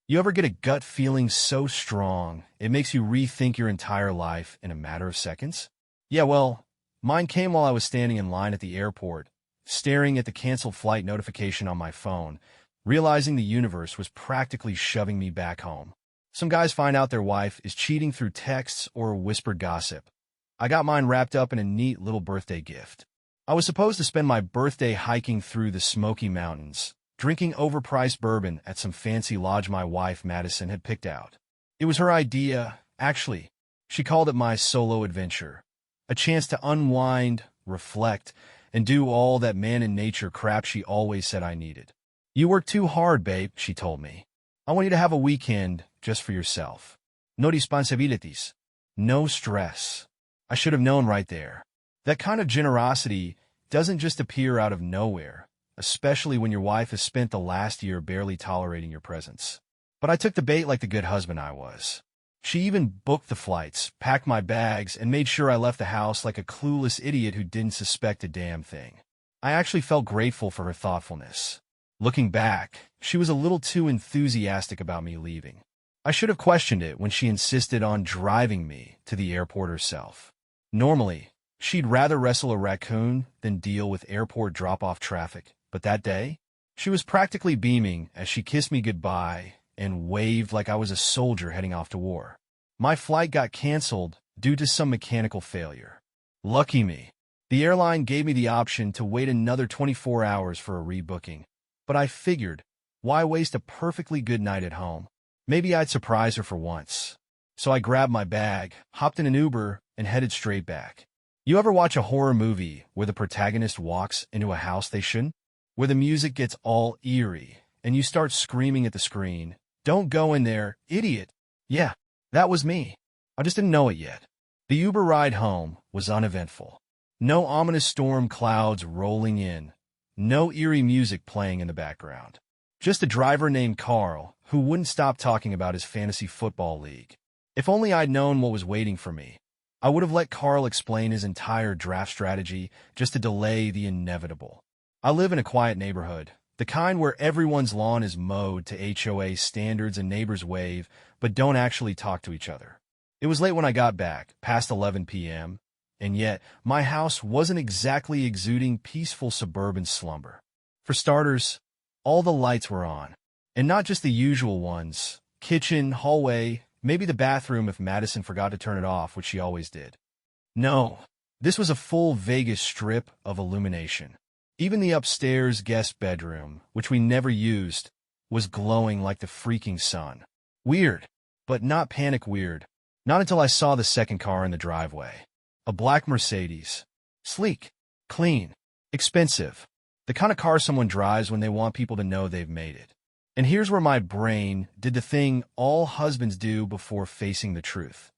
You ever get a gut feeling so strong, it makes you rethink your entire life in a matter of seconds? Yeah, well, mine came while I was standing in line at the airport, staring at the canceled flight notification on my phone, realizing the universe was practically shoving me back home. Some guys find out their wife is cheating through texts or whispered gossip. I got mine wrapped up in a neat little birthday gift. I was supposed to spend my birthday hiking through the Smoky Mountains, drinking overpriced bourbon at some fancy lodge my wife, Madison, had picked out. It was her idea, actually. She called it my solo adventure, a chance to unwind, reflect, and do all that man in nature crap she always said I needed. You work too hard, babe, she told me. I want you to have a weekend just for yourself. No responsibilities. No stress. I should have known right there. That kind of generosity doesn't just appear out of nowhere, especially when your wife has spent the last year barely tolerating your presence. But I took the bait like the good husband I was. She even booked the flights, packed my bags, and made sure I left the house like a clueless idiot who didn't suspect a damn thing. I actually felt grateful for her thoughtfulness. Looking back, she was a little too enthusiastic about me leaving. I should have questioned it when she insisted on driving me to the airport herself. Normally, she'd rather wrestle a raccoon than deal with airport drop-off traffic, but that day, she was practically beaming as she kissed me goodbye and waved like I was a soldier heading off to war. My flight got canceled due to some mechanical failure. Lucky me. The airline gave me the option to wait another 24 hours for a rebooking, but I figured, why waste a perfectly good night at home? Maybe I'd surprise her for once. So I grabbed my bag, hopped in an Uber, and headed straight back. You ever watch a horror movie where the protagonist walks into a house they shouldn't? Where the music gets all eerie, and you start screaming at the screen, "Don't go in there, idiot!" Yeah, that was me. I just didn't know it yet. The Uber ride home was uneventful. No ominous storm clouds rolling in. No eerie music playing in the background. Just a driver named Carl who wouldn't stop talking about his fantasy football league. If only I'd known what was waiting for me, I would have let Carl explain his entire draft strategy just to delay the inevitable. I live in a quiet neighborhood, the kind where everyone's lawn is mowed to HOA standards and neighbors wave but don't actually talk to each other. It was late when I got back, past 11 p.m., and yet my house wasn't exactly exuding peaceful suburban slumber. For starters, all the lights were on, and not just the usual ones: kitchen, hallway, maybe the bathroom if Madison forgot to turn it off, which she always did. No, this was a full Vegas strip of illumination. Even the upstairs guest bedroom, which we never used, was glowing like the freaking sun. Weird, but not panic weird. Not until I saw the second car in the driveway. A black Mercedes. Sleek, clean, expensive. The kind of car someone drives when they want people to know they've made it. And here's where my brain did the thing all husbands do before facing the truth.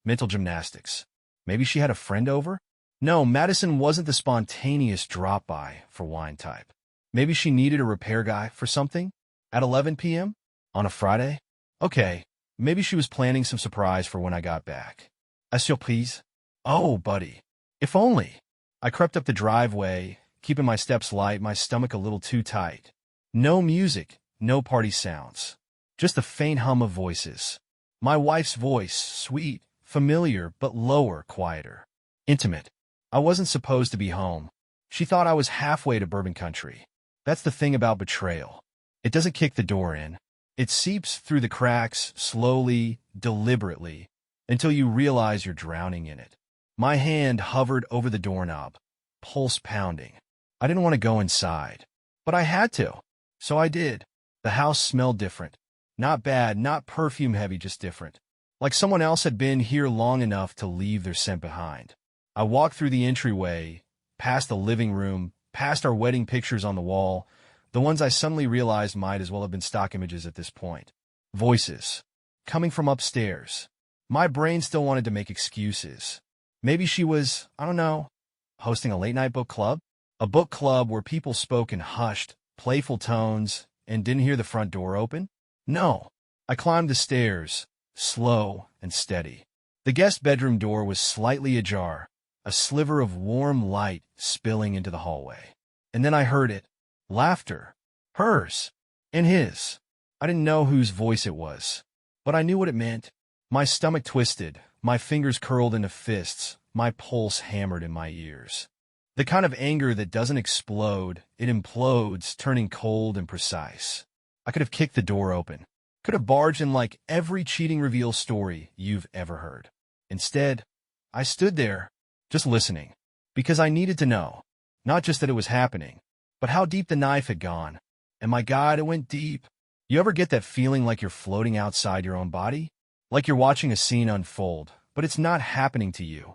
Mental gymnastics. Maybe she had a friend over? No, Madison wasn't the spontaneous drop-by for wine type. Maybe she needed a repair guy for something? At 11 p.m.? On a Friday? Okay, maybe she was planning some surprise for when I got back. A surprise? Oh, buddy. If only. I crept up the driveway, keeping my steps light, my stomach a little too tight. No music, no party sounds. Just the faint hum of voices. My wife's voice, sweet, familiar, but lower, quieter. Intimate. I wasn't supposed to be home. She thought I was halfway to bourbon country. That's the thing about betrayal. It doesn't kick the door in. It seeps through the cracks, slowly, deliberately, until you realize you're drowning in it. My hand hovered over the doorknob, pulse pounding. I didn't want to go inside, but I had to, so I did. The house smelled different. Not bad, not perfume-heavy, just different. Like someone else had been here long enough to leave their scent behind. I walked through the entryway, past the living room, past our wedding pictures on the wall, the ones I suddenly realized might as well have been stock images at this point. Voices. Coming from upstairs. My brain still wanted to make excuses. Maybe she was, I don't know, hosting a late-night book club? A book club where people spoke in hushed, playful tones and didn't hear the front door open? No. I climbed the stairs, slow and steady. The guest bedroom door was slightly ajar, a sliver of warm light spilling into the hallway. And then I heard it. Laughter. Hers. And his. I didn't know whose voice it was, but I knew what it meant. My stomach twisted, my fingers curled into fists, my pulse hammered in my ears. The kind of anger that doesn't explode, it implodes, turning cold and precise. I could have kicked the door open, could have barged in like every cheating reveal story you've ever heard. Instead, I stood there, just listening, because I needed to know, not just that it was happening, but how deep the knife had gone. And my God, it went deep. You ever get that feeling like you're floating outside your own body? Like you're watching a scene unfold, but it's not happening to you.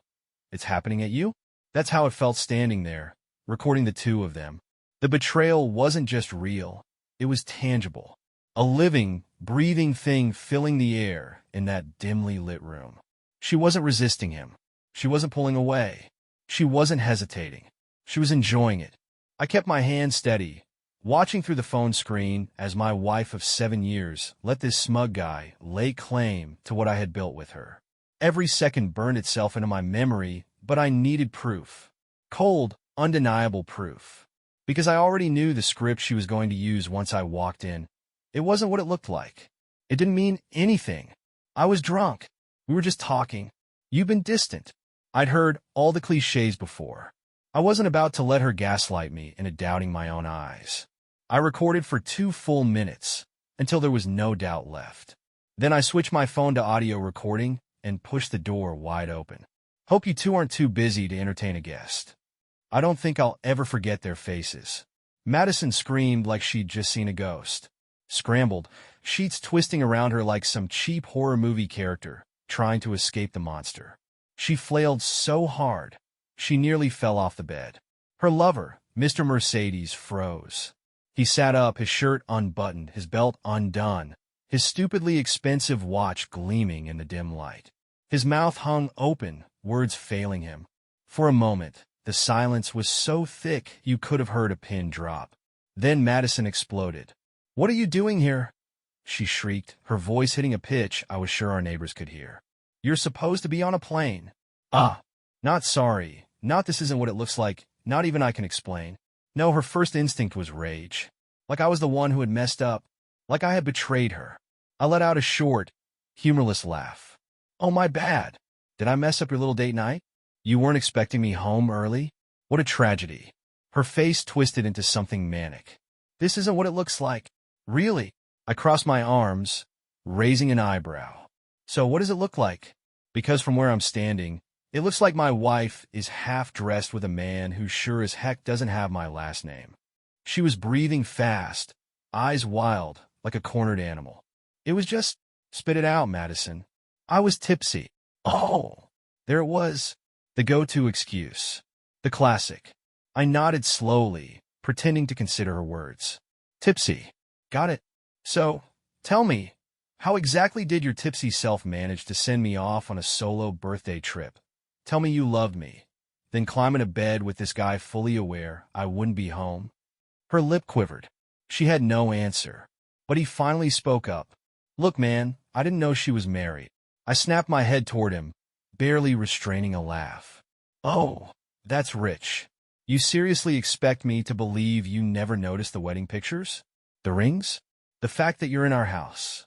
It's happening at you? That's how it felt standing there, recording the two of them. The betrayal wasn't just real, it was tangible. A living, breathing thing filling the air in that dimly lit room. She wasn't resisting him. She wasn't pulling away. She wasn't hesitating. She was enjoying it. I kept my hand steady, watching through the phone screen as my wife of 7 years let this smug guy lay claim to what I had built with her. Every second burned itself into my memory, but I needed proof. Cold, undeniable proof. Because I already knew the script she was going to use once I walked in. It wasn't what it looked like. It didn't mean anything. I was drunk. We were just talking. You've been distant. I'd heard all the cliches before. I wasn't about to let her gaslight me into doubting my own eyes. I recorded for 2 full minutes, until there was no doubt left. Then I switched my phone to audio recording and pushed the door wide open. Hope you two aren't too busy to entertain a guest. I don't think I'll ever forget their faces. Madison screamed like she'd just seen a ghost. Scrambled, sheets twisting around her like some cheap horror movie character, trying to escape the monster. She flailed so hard, she nearly fell off the bed. Her lover, Mr. Mercedes, froze. He sat up, his shirt unbuttoned, his belt undone, his stupidly expensive watch gleaming in the dim light. His mouth hung open, words failing him. For a moment, the silence was so thick you could have heard a pin drop. Then Madison exploded. "What are you doing here?" she shrieked, her voice hitting a pitch I was sure our neighbors could hear. "You're supposed to be on a plane." Not sorry. Not this isn't what it looks like. Not even I can explain. No, her first instinct was rage. Like I was the one who had messed up. Like I had betrayed her. I let out a short, humorless laugh. "Oh, my bad. Did I mess up your little date night? You weren't expecting me home early? What a tragedy." Her face twisted into something manic. "This isn't what it looks like." "Really?" I crossed my arms, raising an eyebrow. "So what does it look like?" Because from where I'm standing, it looks like my wife is half-dressed with a man who sure as heck doesn't have my last name. She was breathing fast, eyes wild, like a cornered animal. It was just, spit it out, Madison. I was tipsy. Oh, there it was. The go-to excuse. The classic. I nodded slowly, pretending to consider her words. Tipsy. Got it. So, tell me, how exactly did your tipsy self manage to send me off on a solo birthday trip? Tell me you loved me, then climb into bed with this guy fully aware I wouldn't be home? Her lip quivered. She had no answer, but he finally spoke up. Look, man, I didn't know she was married. I snapped my head toward him, barely restraining a laugh. Oh, that's rich. You seriously expect me to believe you never noticed the wedding pictures? The rings? The fact that you're in our house?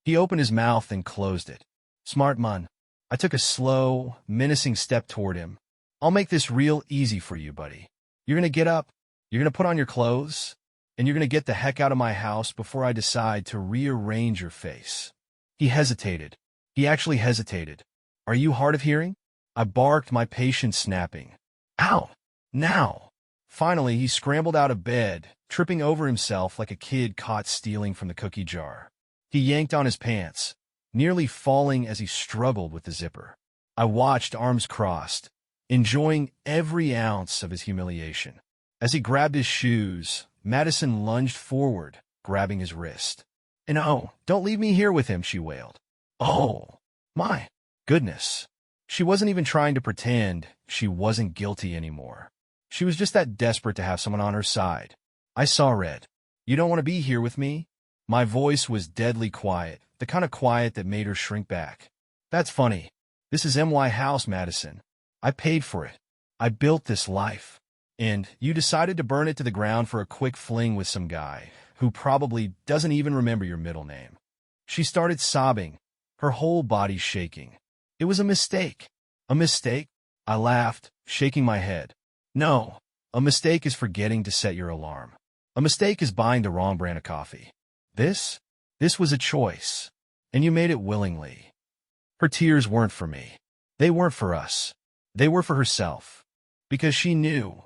He opened his mouth and closed it. Smart man. I took a slow, menacing step toward him. I'll make this real easy for you, buddy. You're gonna get up, you're gonna put on your clothes, and you're gonna get the heck out of my house before I decide to rearrange your face. He hesitated. He actually hesitated. Are you hard of hearing? I barked, my patience snapping. Ow! Now! Finally, he scrambled out of bed, tripping over himself like a kid caught stealing from the cookie jar. He yanked on his pants, nearly falling as he struggled with the zipper. I watched, arms crossed, enjoying every ounce of his humiliation. As he grabbed his shoes, Madison lunged forward, grabbing his wrist. And oh, don't leave me here with him, she wailed. Oh, my goodness. She wasn't even trying to pretend she wasn't guilty anymore. She was just that desperate to have someone on her side. I saw red. You don't want to be here with me? My voice was deadly quiet, the kind of quiet that made her shrink back. That's funny. This is my house, Madison. I paid for it. I built this life. And you decided to burn it to the ground for a quick fling with some guy who probably doesn't even remember your middle name. She started sobbing, her whole body shaking. It was a mistake. A mistake? I laughed, shaking my head. No, a mistake is forgetting to set your alarm. A mistake is buying the wrong brand of coffee. This was a choice, and you made it willingly. Her tears weren't for me. They weren't for us. They were for herself. Because she knew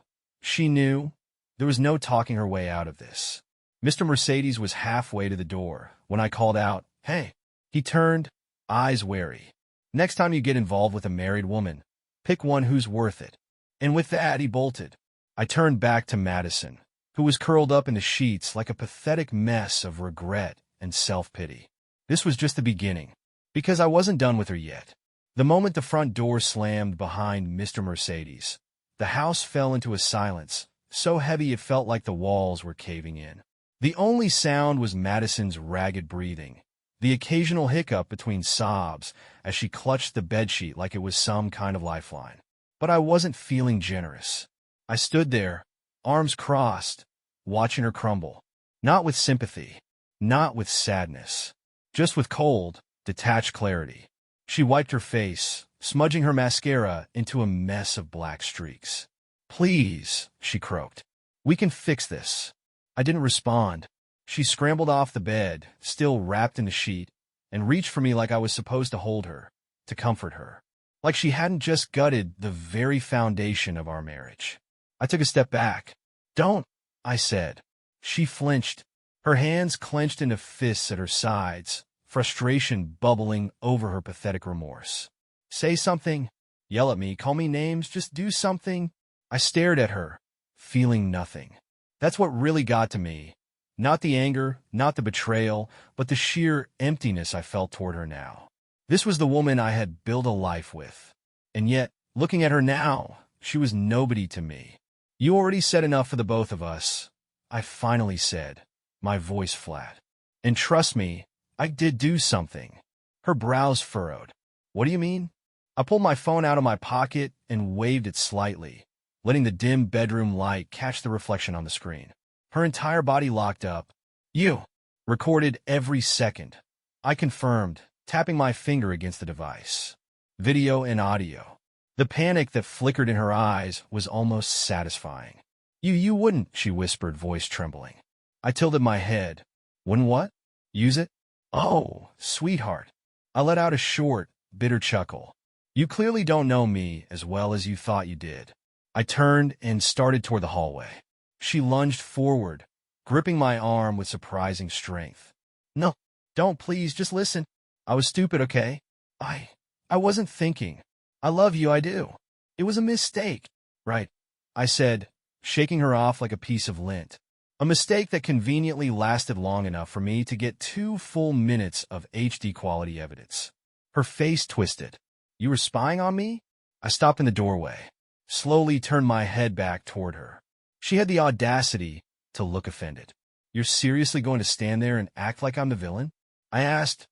there was no talking her way out of this. Mr. Mercedes was halfway to the door when I called out, "Hey." He turned, eyes wary. "Next time you get involved with a married woman, pick one who's worth it." And with that, he bolted. I turned back to Madison, who was curled up in the sheets like a pathetic mess of regret and self-pity. This was just the beginning, because I wasn't done with her yet. The moment the front door slammed behind Mr. Mercedes, the house fell into a silence, so heavy it felt like the walls were caving in. The only sound was Madison's ragged breathing, the occasional hiccup between sobs as she clutched the bedsheet like it was some kind of lifeline. But I wasn't feeling generous. I stood there, arms crossed, watching her crumble. Not with sympathy, not with sadness, just with cold, detached clarity. She wiped her face, smudging her mascara into a mess of black streaks. "Please," she croaked. "We can fix this." I didn't respond. She scrambled off the bed, still wrapped in the sheet, and reached for me like I was supposed to hold her, to comfort her. Like she hadn't just gutted the very foundation of our marriage. I took a step back. "Don't," I said. She flinched, her hands clenched into fists at her sides, frustration bubbling over her pathetic remorse. "Say something. Yell at me, call me names, just do something." I stared at her, feeling nothing. That's what really got to me. Not the anger, not the betrayal, but the sheer emptiness I felt toward her now. This was the woman I had built a life with. And yet, looking at her now, she was nobody to me. "You already said enough for the both of us," I finally said, my voice flat. "And trust me, I did do something." Her brows furrowed. "What do you mean?" I pulled my phone out of my pocket and waved it slightly, letting the dim bedroom light catch the reflection on the screen. Her entire body locked up. "You." Recorded every second. I confirmed, tapping my finger against the device. Video and audio. The panic that flickered in her eyes was almost satisfying. You wouldn't," she whispered, voice trembling. I tilted my head. "Wouldn't what? Use it?" "Oh, sweetheart." I let out a short, bitter chuckle. "You clearly don't know me as well as you thought you did." I turned and started toward the hallway. She lunged forward, gripping my arm with surprising strength. "No, don't, please, just listen. I was stupid, okay? I wasn't thinking. I love you, I do. It was a mistake." "Right," I said, shaking her off like a piece of lint. A mistake that conveniently lasted long enough for me to get 2 full minutes of HD quality evidence. Her face twisted. "You were spying on me?" I stopped in the doorway, slowly turned my head back toward her. She had the audacity to look offended. "You're seriously going to stand there and act like I'm the villain?" I asked,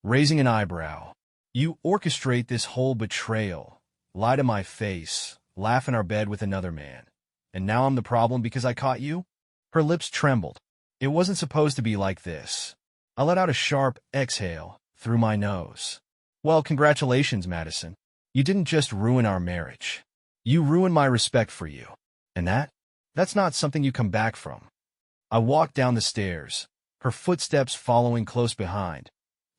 raising an eyebrow. "You orchestrate this whole betrayal, lie to my face, laugh in our bed with another man, and now I'm the problem because I caught you?" Her lips trembled. "It wasn't supposed to be like this." I let out a sharp exhale through my nose. "Well, congratulations, Madison. You didn't just ruin our marriage. You ruined my respect for you. And that's not something you come back from." I walked down the stairs, her footsteps following close behind,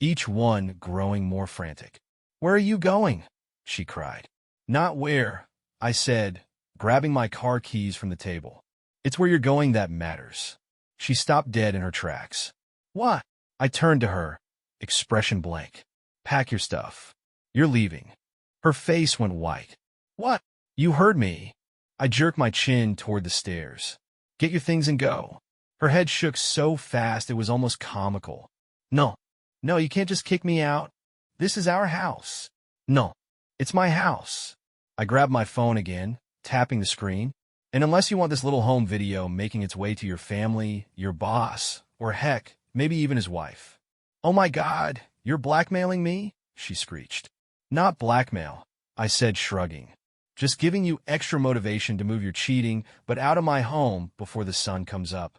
each one growing more frantic. "Where are you going?" she cried. "Not where," I said, grabbing my car keys from the table. "It's where you're going that matters." She stopped dead in her tracks. "What?" I turned to her, expression blank. "Pack your stuff. You're leaving." Her face went white. "What?" "You heard me." I jerked my chin toward the stairs. "Get your things and go." Her head shook so fast it was almost comical. No, you can't just kick me out. This is our house." "No, it's my house." I grabbed my phone again, tapping the screen. "And unless you want this little home video making its way to your family, your boss, or heck, maybe even his wife." "Oh my God, you're blackmailing me?" she screeched. "Not blackmail," I said, shrugging. "Just giving you extra motivation to move your cheating, but out of my home before the sun comes up."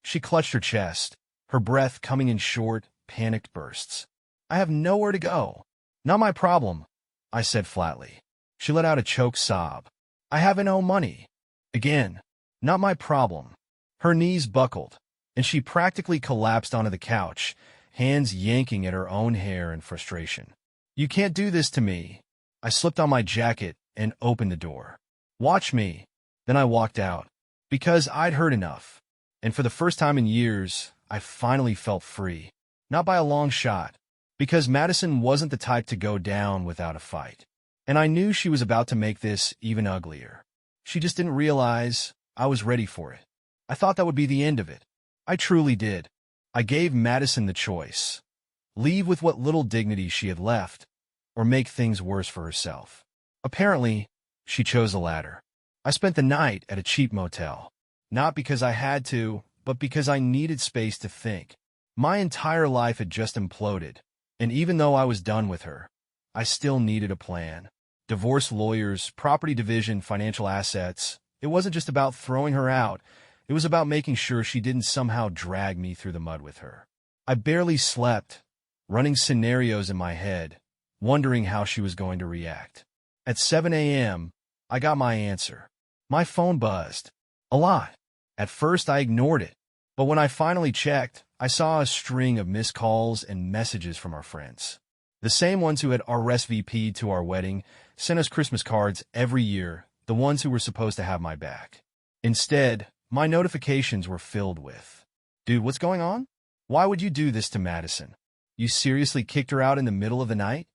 She clutched her chest, her breath coming in short, panicked bursts. I have nowhere to go. Not my problem, I said flatly. She let out a choked sob. I haven't no money. Again, not my problem. Her knees buckled, and she practically collapsed onto the couch, hands yanking at her own hair in frustration. You can't do this to me. I slipped on my jacket and opened the door. Watch me. Then I walked out, because I'd heard enough. And for the first time in years, I finally felt free. Not by a long shot, because Madison wasn't the type to go down without a fight. And I knew she was about to make this even uglier. She just didn't realize I was ready for it. I thought that would be the end of it. I truly did. I gave Madison the choice. Leave with what little dignity she had left, or make things worse for herself. Apparently, she chose the latter. I spent the night at a cheap motel. Not because I had to, but because I needed space to think. My entire life had just imploded, and even though I was done with her, I still needed a plan. Divorce lawyers, property division, financial assets. It wasn't just about throwing her out. It was about making sure she didn't somehow drag me through the mud with her. I barely slept, running scenarios in my head, wondering how she was going to react. At 7 a.m., I got my answer. My phone buzzed. A lot. At first, I ignored it. But when I finally checked, I saw a string of missed calls and messages from our friends. The same ones who had RSVP'd to our wedding, sent us Christmas cards every year, the ones who were supposed to have my back. Instead, my notifications were filled with, "Dude, what's going on? Why would you do this to Madison? You seriously kicked her out in the middle of the night?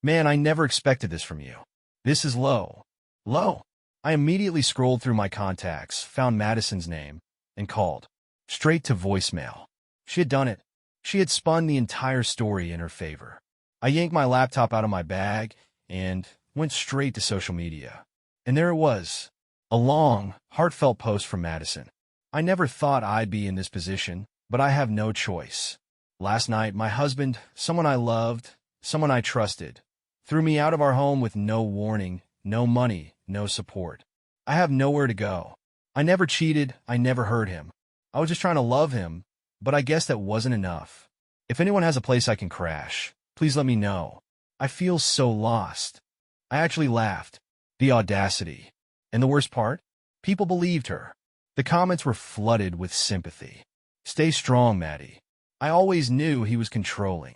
Man, I never expected this from you. This is low. Low." I immediately scrolled through my contacts, found Madison's name, and called. Straight to voicemail. She had done it. She had spun the entire story in her favor. I yanked my laptop out of my bag and went straight to social media. And there it was. A long, heartfelt post from Madison. I never thought I'd be in this position, but I have no choice. Last night, my husband, someone I loved, someone I trusted, threw me out of our home with no warning, no money, no support. I have nowhere to go. I never cheated, I never hurt him. I was just trying to love him, but I guess that wasn't enough. If anyone has a place I can crash, please let me know. I feel so lost. I actually laughed. The audacity. And the worst part? People believed her. The comments were flooded with sympathy. Stay strong, Maddie. I always knew he was controlling.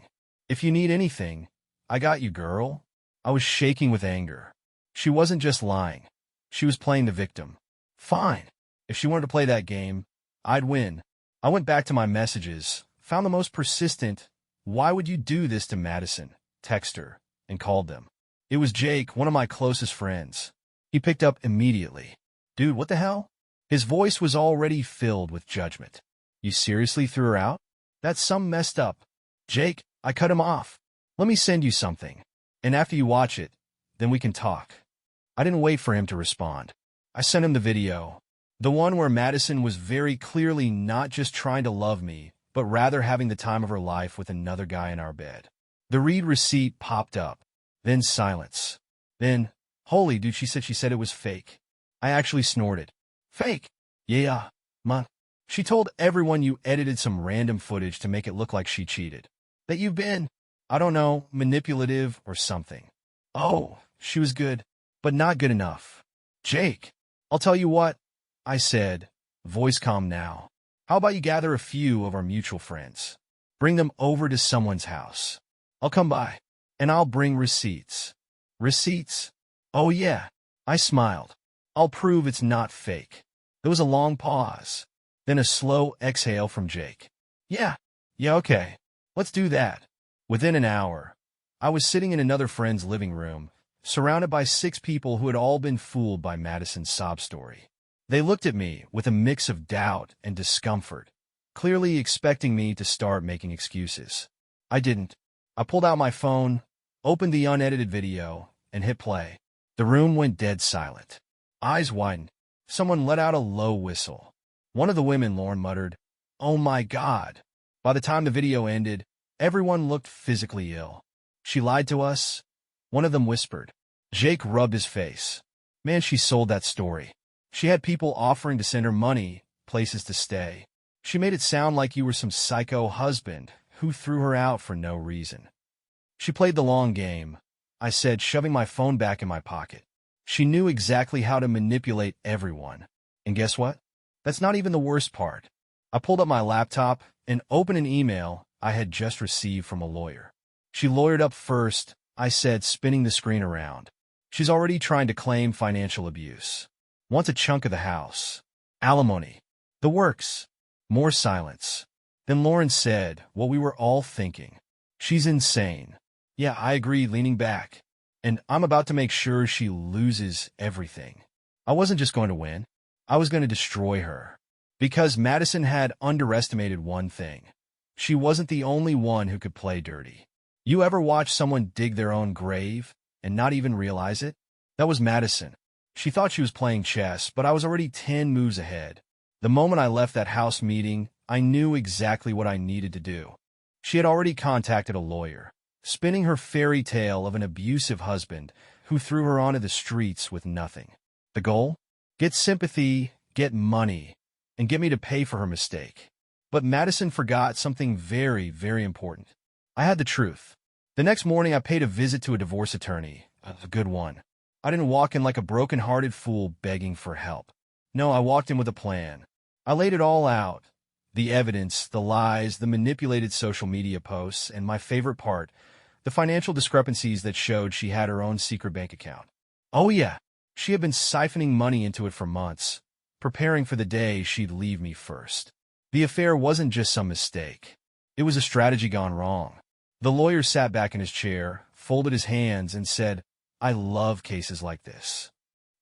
If you need anything, I got you, girl. I was shaking with anger. She wasn't just lying. She was playing the victim. Fine. If she wanted to play that game, I'd win. I went back to my messages, found the most persistent, "Why would you do this to Madison?" text her, and called them. It was Jake, one of my closest friends. He picked up immediately. "Dude, what the hell?" His voice was already filled with judgment. "You seriously threw her out? That's some messed up." "Jake," I cut him off. "Let me send you something. And after you watch it, then we can talk." I didn't wait for him to respond. I sent him the video. The one where Madison was very clearly not just trying to love me, but rather having the time of her life with another guy in our bed. The read receipt popped up. Then silence. Then, "Holy dude, she said it was fake." I actually snorted. "Fake?" "Yeah, man. She told everyone you edited some random footage to make it look like she cheated. That you've been, I don't know, manipulative or something." "Oh, she was good, but not good enough." "Jake, I'll tell you what," I said, voice calm now. "How about you gather a few of our mutual friends? Bring them over to someone's house. I'll come by, and I'll bring receipts." "Receipts?" "Oh yeah." I smiled. "I'll prove it's not fake." There was a long pause, then a slow exhale from Jake. Yeah, okay. Let's do that." Within an hour, I was sitting in another friend's living room, surrounded by 6 people who had all been fooled by Madison's sob story. They looked at me with a mix of doubt and discomfort, clearly expecting me to start making excuses. I didn't. I pulled out my phone, opened the unedited video, and hit play. The room went dead silent. Eyes widened. Someone let out a low whistle. One of the women, Lauren, muttered, "Oh my God." By the time the video ended, everyone looked physically ill. "She lied to us," one of them whispered. Jake rubbed his face. "Man, she sold that story. She had people offering to send her money, places to stay. She made it sound like you were some psycho husband who threw her out for no reason. She played the long game, I said, shoving my phone back in my pocket. She knew exactly how to manipulate everyone. And guess what? That's not even the worst part. I pulled up my laptop and opened an email I had just received from a lawyer. She lawyered up first, I said, spinning the screen around. She's already trying to claim financial abuse. Wants a chunk of the house. Alimony. The works. More silence. Then Lauren said what we were all thinking. She's insane. Yeah, I agreed, leaning back. And I'm about to make sure she loses everything. I wasn't just going to win. I was going to destroy her. Because Madison had underestimated one thing. She wasn't the only one who could play dirty. You ever watch someone dig their own grave and not even realize it? That was Madison. She thought she was playing chess, but I was already 10 moves ahead. The moment I left that house meeting, I knew exactly what I needed to do. She had already contacted a lawyer, spinning her fairy tale of an abusive husband who threw her onto the streets with nothing. The goal? Get sympathy, get money, and get me to pay for her mistake. But Madison forgot something very, very important. I had the truth. The next morning, I paid a visit to a divorce attorney, a good one. I didn't walk in like a broken-hearted fool begging for help. No, I walked in with a plan. I laid it all out. The evidence, the lies, the manipulated social media posts, and my favorite part, the financial discrepancies that showed she had her own secret bank account. Oh yeah, she had been siphoning money into it for months, preparing for the day she'd leave me first. The affair wasn't just some mistake. It was a strategy gone wrong. The lawyer sat back in his chair, folded his hands, and said, I love cases like this.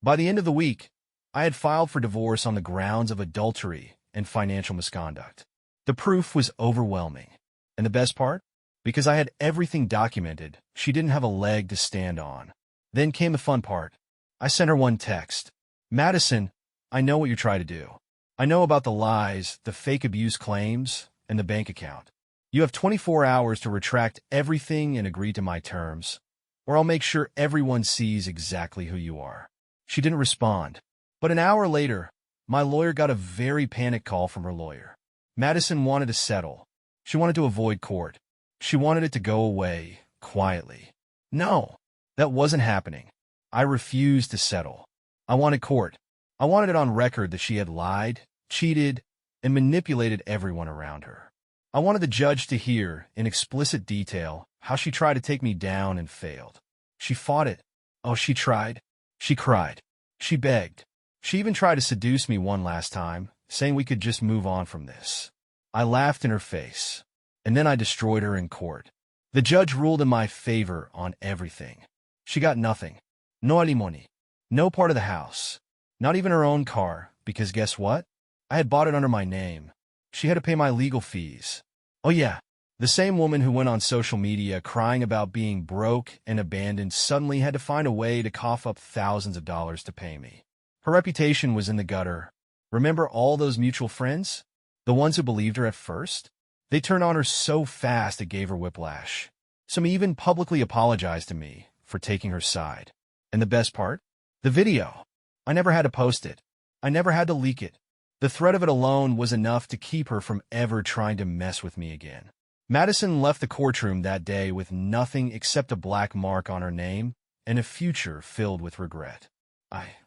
By the end of the week, I had filed for divorce on the grounds of adultery and financial misconduct. The proof was overwhelming. And the best part? Because I had everything documented, she didn't have a leg to stand on. Then came the fun part. I sent her one text. Madison, I know what you're trying to do. I know about the lies, the fake abuse claims, and the bank account. You have 24 hours to retract everything and agree to my terms, or I'll make sure everyone sees exactly who you are. She didn't respond. But an hour later, my lawyer got a very panicked call from her lawyer. Madison wanted to settle. She wanted to avoid court. She wanted it to go away, quietly. No, that wasn't happening. I refused to settle. I wanted court. I wanted it on record that she had lied, cheated, and manipulated everyone around her. I wanted the judge to hear, in explicit detail, how she tried to take me down and failed. She fought it. Oh, she tried. She cried. She begged. She even tried to seduce me one last time, saying we could just move on from this. I laughed in her face. And then I destroyed her in court. The judge ruled in my favor on everything. She got nothing. No alimony. No part of the house. Not even her own car, because guess what? I had bought it under my name. She had to pay my legal fees. Oh yeah, the same woman who went on social media crying about being broke and abandoned suddenly had to find a way to cough up thousands of dollars to pay me. Her reputation was in the gutter. Remember all those mutual friends? The ones who believed her at first? They turned on her so fast it gave her whiplash. Some even publicly apologized to me for taking her side. And the best part? The video. I never had to post it. I never had to leak it. The threat of it alone was enough to keep her from ever trying to mess with me again. Madison left the courtroom that day with nothing except a black mark on her name and a future filled with regret.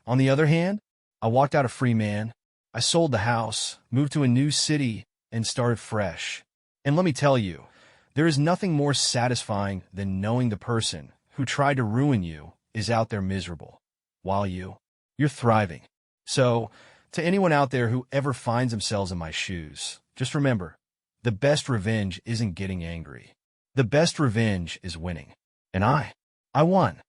On the other hand, I walked out a free man. I sold the house, moved to a new city, and started fresh. And let me tell you, there is nothing more satisfying than knowing the person who tried to ruin you is out there miserable, while you're thriving. So, to anyone out there who ever finds themselves in my shoes, just remember, the best revenge isn't getting angry. The best revenge is winning. And I won.